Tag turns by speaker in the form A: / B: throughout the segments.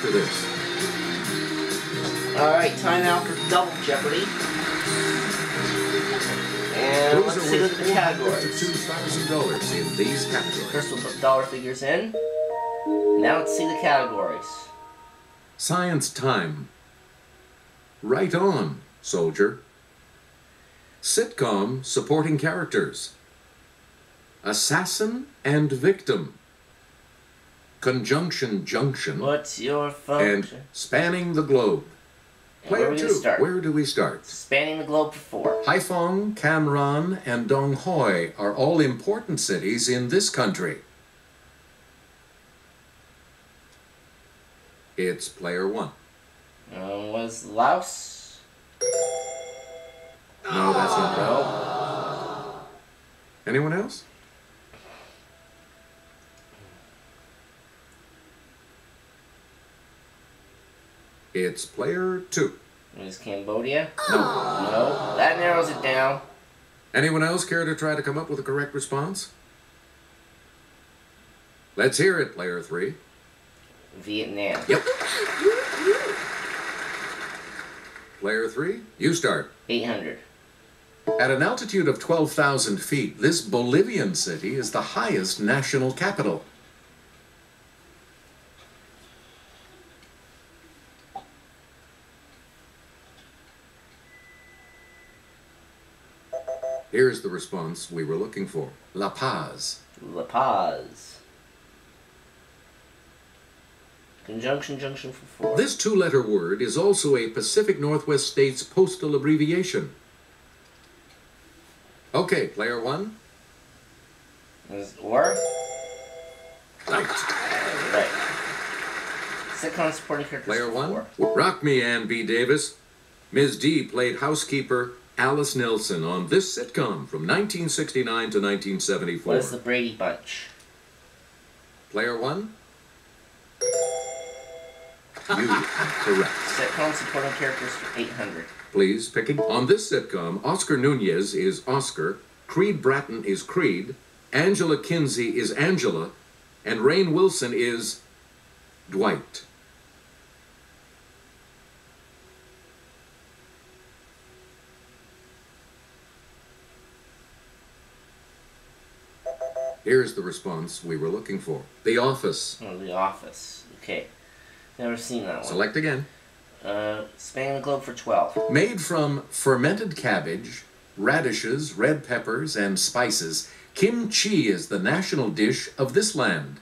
A: after this.
B: Alright, time now for Double Jeopardy. And let's take a look at the categories.
A: $2,000 in these categories.
B: First we'll put dollar figures in. Now let's see the categories.
A: Science time. Right on, soldier. Sitcom supporting characters. Assassin and victim. Conjunction junction.
B: What's your function?
A: And spanning the globe. Player 2, where do we start?
B: Spanning the globe for 4.
A: Haiphong, Cam Ranh, and Dong Hoi are all important cities in this country. It's player 1.
B: Was Laos?
A: No, that's not right.
B: No.
A: Anyone else? It's player 2.
B: Was Cambodia?
A: No.
B: No. That narrows it down.
A: Anyone else care to try to come up with a correct response? Let's hear it, player 3.
B: Vietnam.
A: Yep. Player 3, you start.
B: 800.
A: At an altitude of 12,000 feet, this Bolivian city is the highest national capital. Here's the response we were looking for. La Paz.
B: La Paz. Conjunction junction for 4.
A: This two-letter word is also a Pacific Northwest state's postal abbreviation. Okay, player 1.
B: Was or?
A: Right.
B: Right. Sitcom supporting characters
A: Player
B: for
A: 1.
B: 4.
A: Rock me, Ann B. Davis. Ms. D played housekeeper Alice Nelson on this sitcom from 1969 to 1974.
B: What is the Brady Bunch?
A: Player 1. You are correct.
B: Sitcom supporting characters for 800.
A: Please, picking. On this sitcom, Oscar Nunez is Oscar, Creed Bratton is Creed, Angela Kinsey is Angela, and Rainn Wilson is Dwight. Here's the response we were looking for. The Office.
B: Oh, The Office. Okay. Never seen that one.
A: Select again.
B: Spanning the globe for 12.
A: Made from fermented cabbage, radishes, red peppers, and spices, kimchi is the national dish of this land.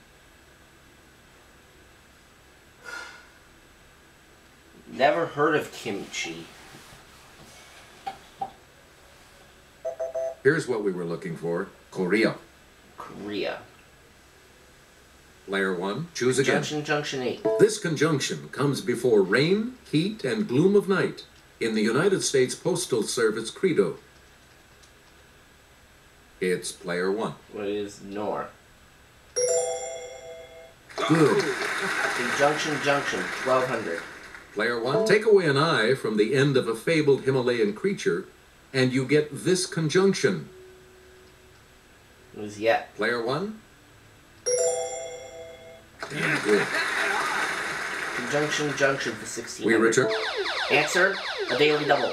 B: Never heard of kimchi.
A: Here's what we were looking for. Korea.
B: Korea.
A: Player 1, choose again.
B: Junction 8.
A: This conjunction comes before rain, heat, and gloom of night in the United States Postal Service credo. It's player 1.
B: What is nor?
A: Good.
B: Conjunction 1200.
A: Player 1, take away an I from the end of a fabled Himalayan creature, and you get this conjunction.
B: Was yet.
A: Player 1. Damn good.
B: Conjunction for 1600.
A: We return.
B: Answer, a daily double.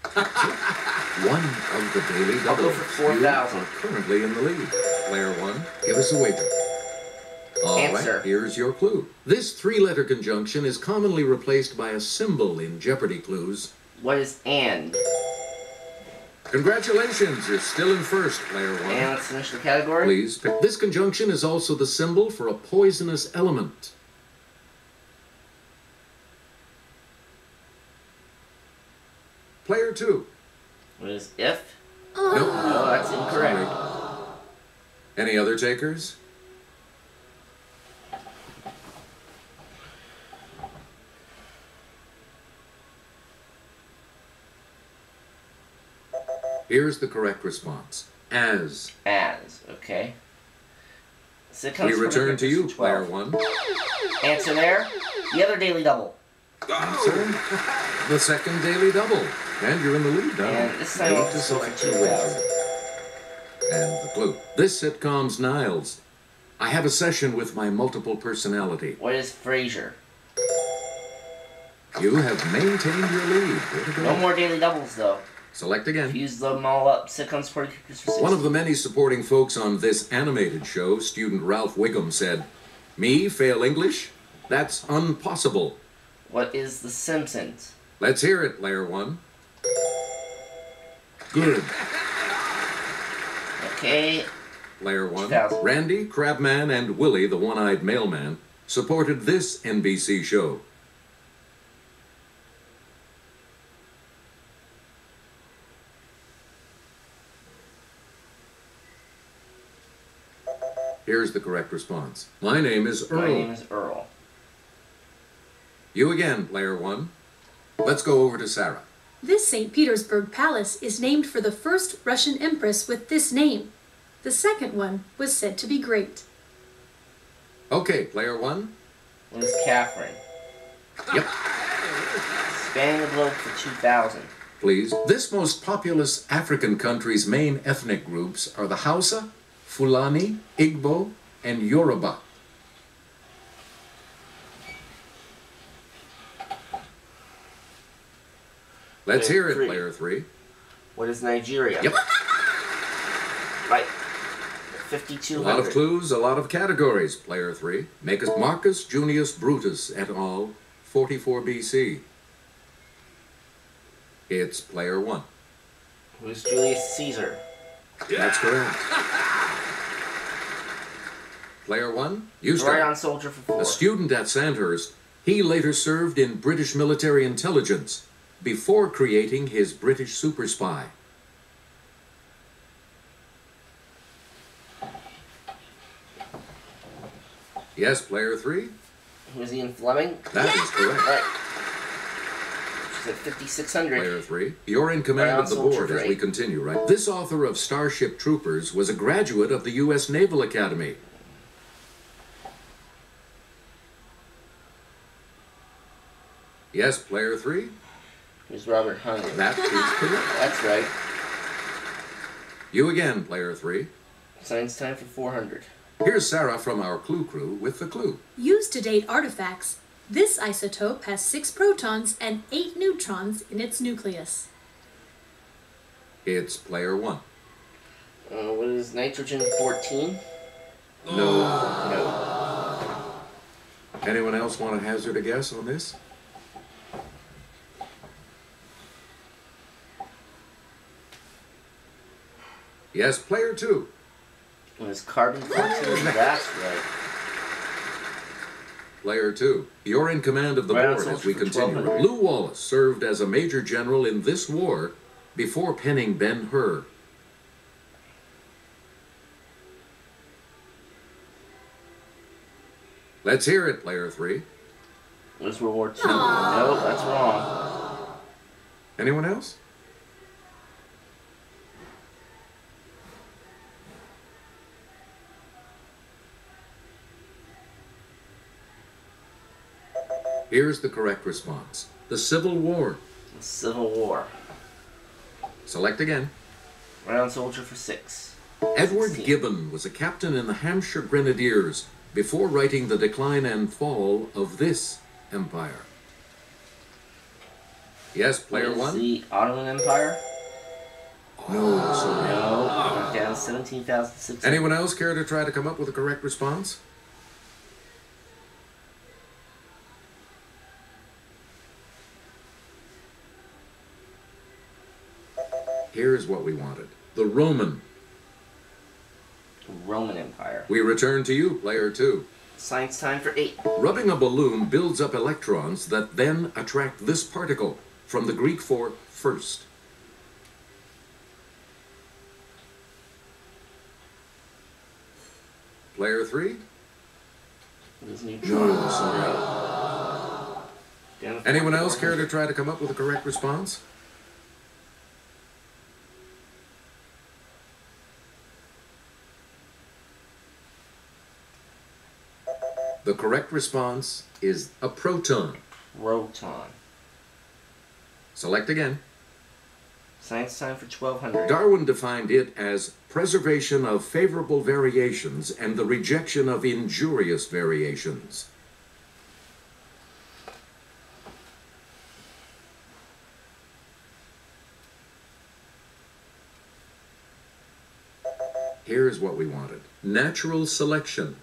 A: One of the daily
B: I'll go
A: doubles.
B: for 4,000.
A: You are currently in the lead. Player 1, give us a wager. All
B: Answer.
A: right, here's your clue. This three-letter conjunction is commonly replaced by a symbol in Jeopardy clues.
B: What is and?
A: Congratulations, you're still in first, player 1.
B: And let's finish the category.
A: Please pick. This conjunction is also the symbol for a poisonous element. Player 2.
B: What is if?
A: Nope.
B: No, that's incorrect.
A: Sorry. Any other takers? Here's the correct response. As.
B: As, okay.
A: We return to you, player 1.
B: Answer there. The other daily double.
A: Answer. The second daily double. And you're in the lead now.
B: And this time I'll just go for 2,000.
A: And the clue. This sitcom's Niles. I have a session with my multiple personality.
B: What is Frasier?
A: You have maintained your lead. Way to go.
B: No more daily doubles, though.
A: Select again.
B: Fuse them all up. Sitcom supporting characters for 6.
A: One of the many supporting folks on this animated show, student Ralph Wiggum, said, "Me fail English? That's impossible."
B: What is The Simpsons?
A: Let's hear it, player 1. Good.
B: Okay.
A: Player 1.
B: 2000.
A: Randy, Crabman, and Willie, the one-eyed mailman, supported this NBC show. Here's the correct response. My name is Earl.
B: My name is Earl.
A: You again, player 1. Let's go over to Sarah.
C: This St. Petersburg Palace is named for the first Russian empress with this name. The second one was said to be great.
A: Okay, player 1.
B: What is Catherine?
A: Yep.
B: Spanning the globe for 2000.
A: Please. This most populous African country's main ethnic groups are the Hausa, Fulani, Igbo, and Yoruba. Let's hear it, player 3.
B: What is Nigeria?
A: Yep.
B: Right.
A: A
B: 5200.
A: lot of clues, a lot of categories, player 3. Marcus Junius Brutus et al., 44 BC. It's player 1.
B: Who is Julius Caesar?
A: That's correct. Player 1, you start.
B: Right on soldier for 4.
A: A student at Sandhurst, he later served in British military intelligence before creating his British super spy. Yes, player 3.
B: Who is Ian Fleming?
A: That is correct.
B: Right. She's at 5600.
A: Player 3. You're in command
B: Right on
A: of the
B: soldier
A: board
B: for
A: as
B: 8.
A: we continue, right? This author of Starship Troopers was a graduate of the U.S. Naval Academy. Yes, player 3.
B: Who's Robert Hunter?
A: That is correct.
B: That's right.
A: You again, player 3.
B: Science time for 400.
A: Here's Sarah from our Clue Crew with the clue.
C: Used to date artifacts, this isotope has 6 protons and 8 neutrons in its nucleus.
A: It's player 1.
B: What is nitrogen 14?
A: No.
B: No.
A: Anyone else want to hazard a guess on this? Yes, player 2.
B: What is carbon 14? That's right.
A: Player 2. You're in command of the
B: Right on
A: board as
B: soldier
A: we
B: for
A: continue.
B: 1200.
A: Lew Wallace served as a major general in this war before penning Ben-Hur. Let's hear it, player 3.
B: What is World War II? No, that's wrong.
A: Anyone else? Here's the correct response. The Civil War.
B: The Civil War.
A: Select again.
B: Right on soldier for 6.
A: Edward
B: 16.
A: Gibbon was a captain in the Hampshire Grenadiers before writing The Decline and Fall of this empire. Yes, player
B: What is
A: 1?
B: the Ottoman Empire?
A: No, sorry.
B: No. Down 17,600.
A: Anyone else care to try to come up with a correct response? Here's what we wanted. The Roman.
B: Roman Empire.
A: We return to you, player 2.
B: Science time for 8.
A: Rubbing a balloon builds up electrons that then attract this particle, from the Greek for first. Player 3?
B: This neutron.
A: No, sorry.
B: Down to
A: Anyone else
B: 400.
A: care to try to come up with a correct response? The correct response is a proton.
B: Proton.
A: Select again.
B: Science time for 1200.
A: Darwin defined it as preservation of favorable variations and the rejection of injurious variations. Here's what we wanted. Natural selection.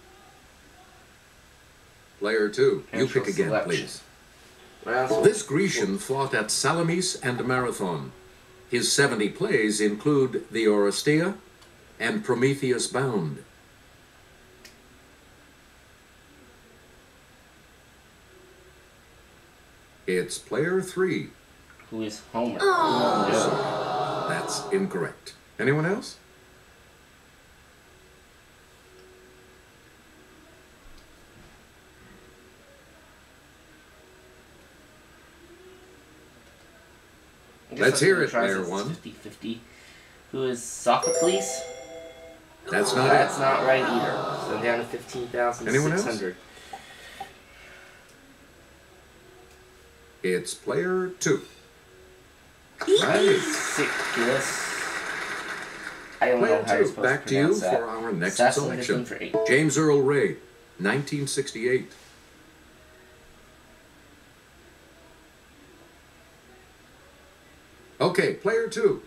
A: Player 2, you pick again,
B: selection.
A: please.
B: Well, so
A: This Grecian fought at Salamis and Marathon. His 70 plays include The Oresteia and Prometheus Bound. It's player 3.
B: who is Homer?
C: Oh.
A: That's incorrect. Anyone else?
B: I guess
A: Let's
B: that's
A: hear
B: gonna
A: it,
B: try
A: player
B: since it's
A: 1.
B: 50-50. Who is Sophocles?
A: That's not
B: That's
A: it.
B: not right either. So down to 15,600.
A: It's player 2.
B: Right. Ridiculous. I don't know
A: Player
B: how you're
A: 2,
B: supposed
A: back
B: to
A: to you
B: pronounce that.
A: for our next
B: Assassin
A: selection.
B: Victim for 8.
A: James Earl Ray, 1968. Okay, player 2.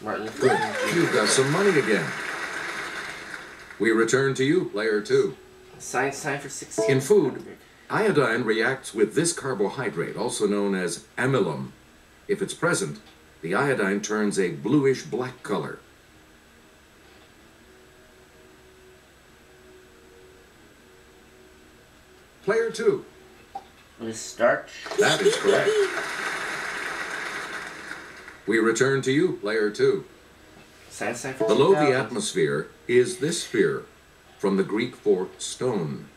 B: Martin
A: Good.
B: Luther King
A: You've got some money again. We return to you, player 2.
B: Science time for 16.
A: In food, iodine reacts with this carbohydrate, also known as amylum. If it's present, the iodine turns a bluish-black color. Player 2.
B: With starch.
A: That is correct. We return to you, player 2.
B: Science time for
A: Below the
B: 2000.
A: atmosphere is this sphere, from the Greek for stone.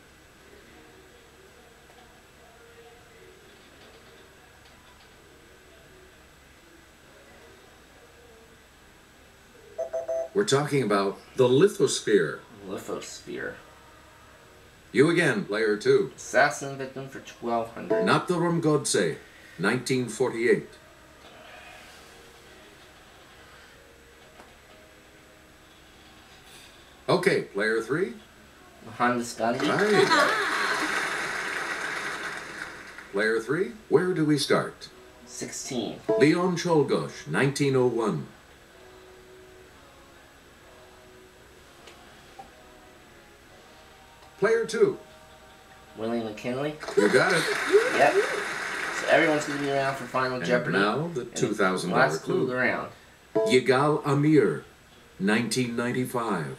A: We're talking about the lithosphere.
B: Lithosphere.
A: You again, player 2.
B: Assassin Victim for 1,200.
A: Not the Rumgodse, 1948. Okay, player 3.
B: Honda Scotty.
A: Right. Player 3, where do we start?
B: 16.
A: Leon Czolgosz, 1901. Player 2,
B: William McKinley.
A: you got it.
B: Yep. So everyone's going to be around for Final Jeopardy.
A: Now the
B: And
A: $2,000
B: last clue
A: clue.
B: around.
A: Yigal Amir, 1995.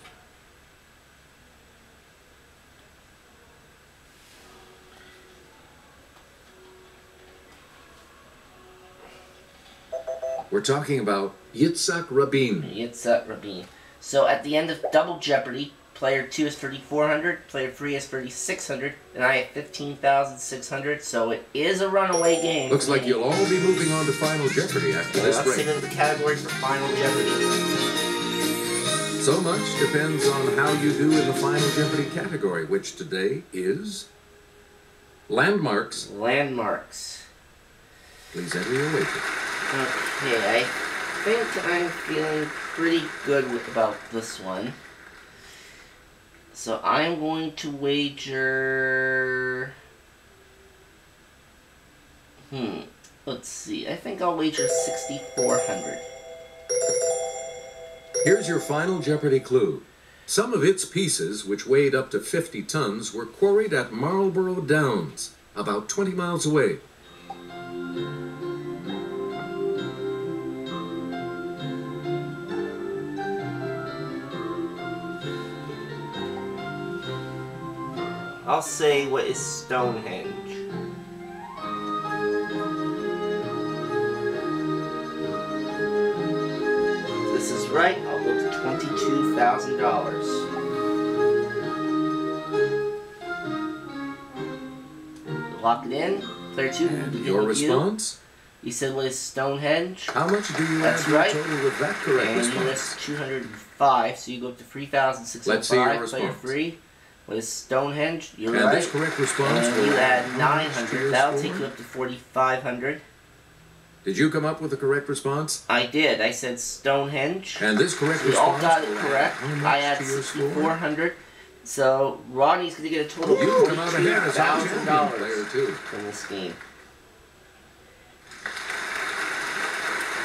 A: We're talking about Yitzhak Rabin.
B: Yitzhak Rabin. So at the end of Double Jeopardy, player 2 is 3,400, player 3 is 3,600, and I have 15,600. So it is a runaway game.
A: Looks like you'll all be moving on to Final Jeopardy after this
B: Let's
A: break.
B: get into the categories for Final Jeopardy.
A: So much depends on how you do in the Final Jeopardy category, which today is landmarks.
B: Landmarks.
A: Please enter your wager.
B: Okay, I think I'm feeling pretty good about this one. So I'm going to wager... Let's see. I think I'll wager 6,400.
A: Here's your Final Jeopardy clue. Some of its pieces, which weighed up to 50 tons, were quarried at Marlborough Downs, about 20 miles away.
B: I'll say what is Stonehenge. If this is right, I'll go to $22,000. Lock it in. Player 2.
A: And
B: begin
A: your
B: with you.
A: response?
B: You said what is Stonehenge?
A: How much do you
B: That's
A: add to your
B: right.
A: total with that correct
B: And you
A: response?
B: missed 205, so you go up to 3,605.
A: Let's see your
B: Player
A: response.
B: 3. What is Stonehenge? You're
A: And
B: right.
A: this correct response
B: And
A: will
B: you add
A: how much to
B: 900.
A: your
B: That'll
A: score?
B: take you up to 4,500.
A: Did you come up with the correct response?
B: I did. I said Stonehenge.
A: And this correct
B: We
A: response
B: all got it
A: will add
B: correct.
A: how much
B: I had
A: to your score?
B: 6,400. So Rodney's going to get a total
A: You
B: of
A: come out ahead as our champion, player
B: $42,000
A: 2.
B: from this game.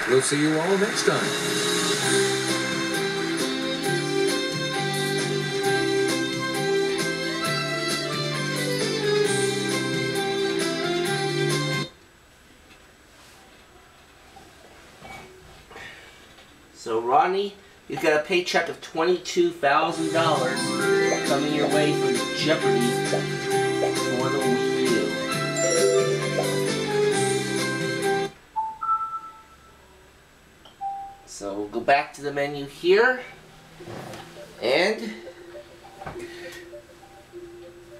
A: We'll see you all next time.
B: Rodney, you've got a paycheck of $22,000 coming your way from Jeopardy for the Wii U. So we'll go back to the menu here, and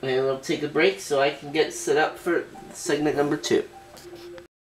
B: we'll take a break so I can get set up for segment number 2.